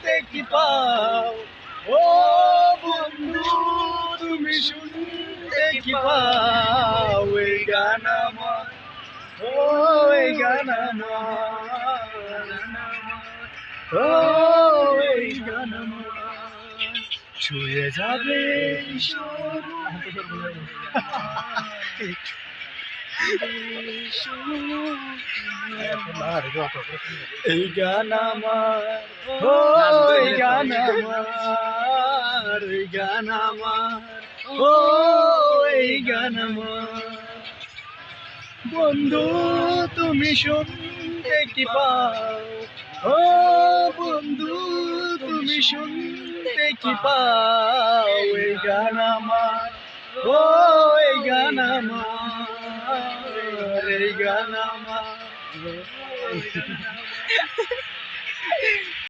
শুনতে কি পাও ও বন্ধু তুমি শুনতে কি পাও এই গান আমার ও এই গান আমার ও এই গান আমার ছুঁয়ে যাবে এই গান আমার ও এই গান আমার এই গান আমার ও এই গান আমার বন্ধু তুমি শুনতে কি পাও ও বন্ধু তুমি শুনতে কি পাও এই গান আমার ও এই গান আমার এই গান আমার